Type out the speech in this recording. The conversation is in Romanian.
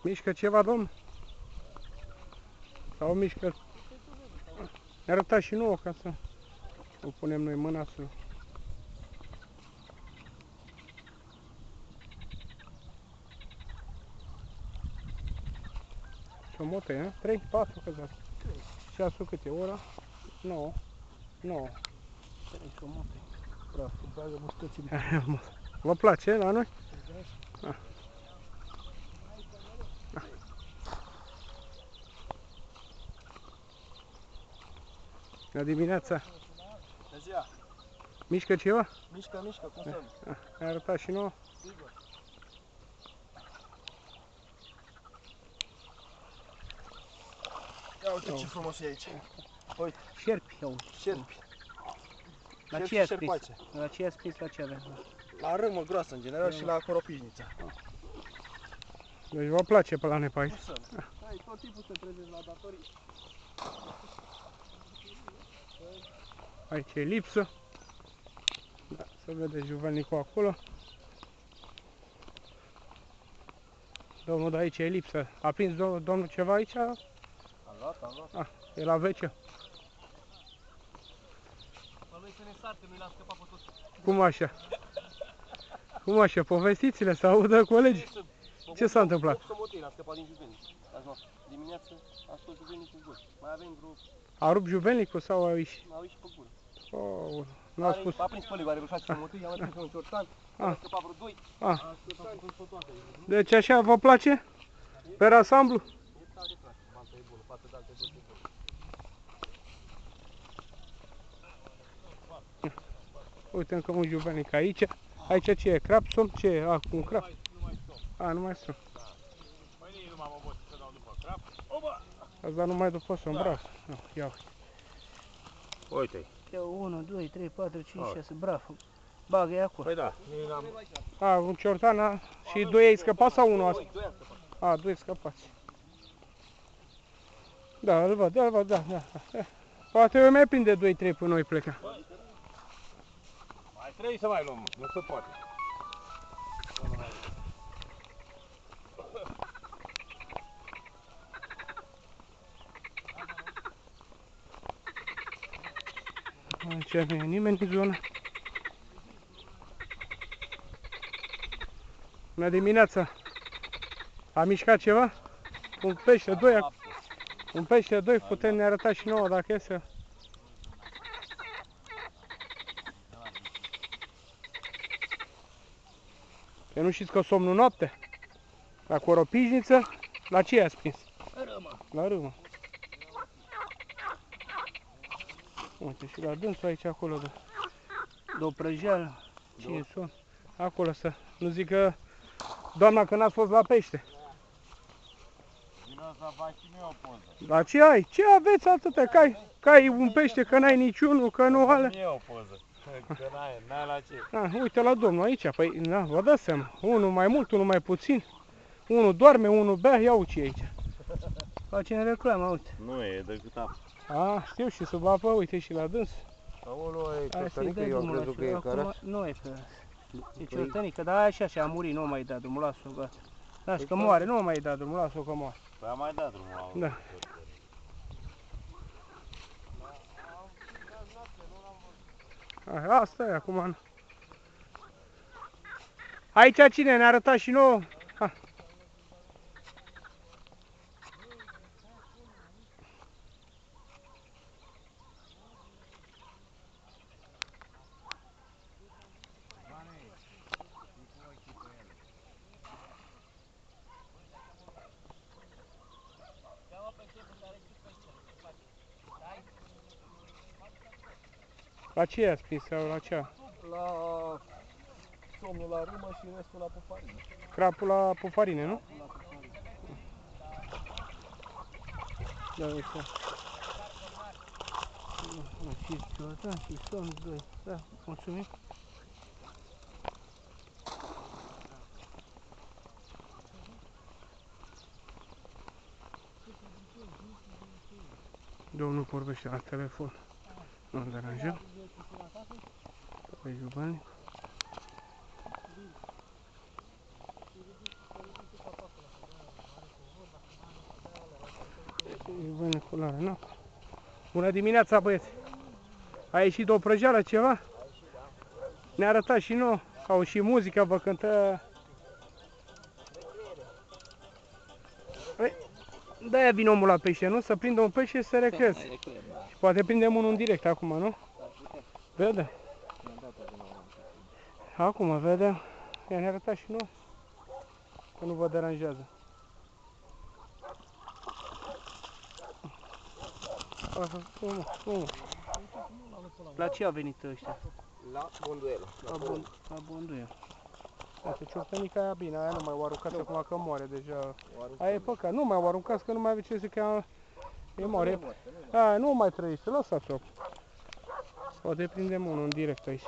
Mișcă ceva, domn? Sau mișcă? Ne arăta și nouă ca să o punem noi mâna să... Ce mote, ne? 3, 4, cât asta? Ceasul cât e? Ora? 9. 9. 3 mote. Bravo, bagă mustățile. Vă place la noi? Da. Da. La dimineața. Mișcă ceva? Mișcă, mișcă, cum să nu? Ne arăta și nouă? Sigur. Ia uite ce frumos e aici. Uite. Șerpi, ia uite. Șerpi. La ce i-ați prins? La ce i-ați prins? La ce avem? La râmă groasă în general și la coropișnița. Deci vă place pe la ne pe aici? Cum să nu? Hai, tot timpul te trezești la datorii. Aici e lipsă. Da, se vede juvelnicul acolo. Domnul de aici e lipsă. A prins domnul ceva aici? Am luat. Ah, e la vece. Bă, lui să ne sarte, nu-i l-a scăpat pe toți. Cum așa? Cum așa? Povestiți-le să audă colegii. Ce s-a întâmplat? 8 motei l-a scăpat din juvelnic. Azi noapte. Dimineață a scos juvelnicul gol. Mai avem vreo... A rupt juvelnicul sau a ieșit? A ieșit pe gură. Oh, n-a spus. A prins colegul, are vreo 6 motei, i-am prins un ciortan, a scăpat vreo 2. Ah. A scăpat pe toate. Deci așa vă place? Pe ansamblu? E tare practic, banta e bună, față de alte băți de bună. Uite încă un juvelnic aici. Aici ce e? Crapson? Ce e? Ah, un crap. A, nu mai sunt. Păi nici nu m-am obosit să dau după crap. Oba! Ați dat numai după somn, bravo. Ia uite. Uite-i. 1, 2, 3, 4, 5, 6, bravo. Bagă-i acolo. Păi da. A, un ciortan și 2 ai scăpat sau 1 asta? 2 a scăpat. A, 2 scăpați. Da, îl văd, da. Poate eu mai prinde 2-3 până noi plecăm. Mai trebuie să mai luăm, nu se poate. Aici nu e nimeni în zonă. Bună dimineața! A mișcat ceva? Un pește 2, un pește 2, putem ne arăta și nouă dacă e să... Că nu știți că somnul noapte? La coropișniță, la ce i-ați prins? La râmă. La râmă. Uite, și la dânsul aici, acolo, de o prăjeală. Cine sunt? Acolo să nu zică doamna că n-ați fost la pește. Vino să faci și mie o poză. Dar ce ai? Ce aveți atâtea? Că ai un pește, că n-ai niciunul, că nu ale... Mie o poză. Că n-ai la ce. Ah, uite la domnul aici, păi, na, vă dați seama. Unul mai mult, unul mai puțin. Unul doarme, unul bea, ia uite aici. Facem reclamă, uite. Nu e decât apă. Ah, știu și sub apă, uite și la dâns. Aolo, e Hai să-i ciortănică, dai eu am drumul crezut că la e acum, cărat. nu e pe... E ciortănică, dar așa și a murit, nu mai da drumul, lasă-o, gata. Lasă că moare, nu mai da drumul, lasă-o că moare. Păi am mai dat drumul. Da. Asta e acum. Aici cine ne-a arătat și nouă? Ha. La ce i-ați prins sau la ce? La somnul la râmă și restul la pufarină. Crapul la pufarine, nu? La pufarină. Da, uite. Și ciortan și somn 2. Da, mulțumim. Domnul vorbește la telefon. Nu-l deranjăm. Pe juvelnic. Vâniculare, nu? Bună dimineața, băieți! A ieșit o prăjeală, ceva? Ne-a arătat și nouă. Au și muzica, vă cântă... De-aia vine omul la pește, nu? Să prindă un pește și să se recreeze. Și poate prindem unul în direct acum, nu? Vede? Acum vedem. I-a arătat și nouă. Că nu vă deranjează. La ce a venit ăștia? La Bonduel. La Bonduel. Uite, ciocănica aia bine, aia nu mai o aruncați acum că moare deja. Aia e păcat, nu mai o aruncați că nu mai avea ce să că e moare. Aia nu mai trăiește, lăsați-o. Poate prindem unul în direct aici.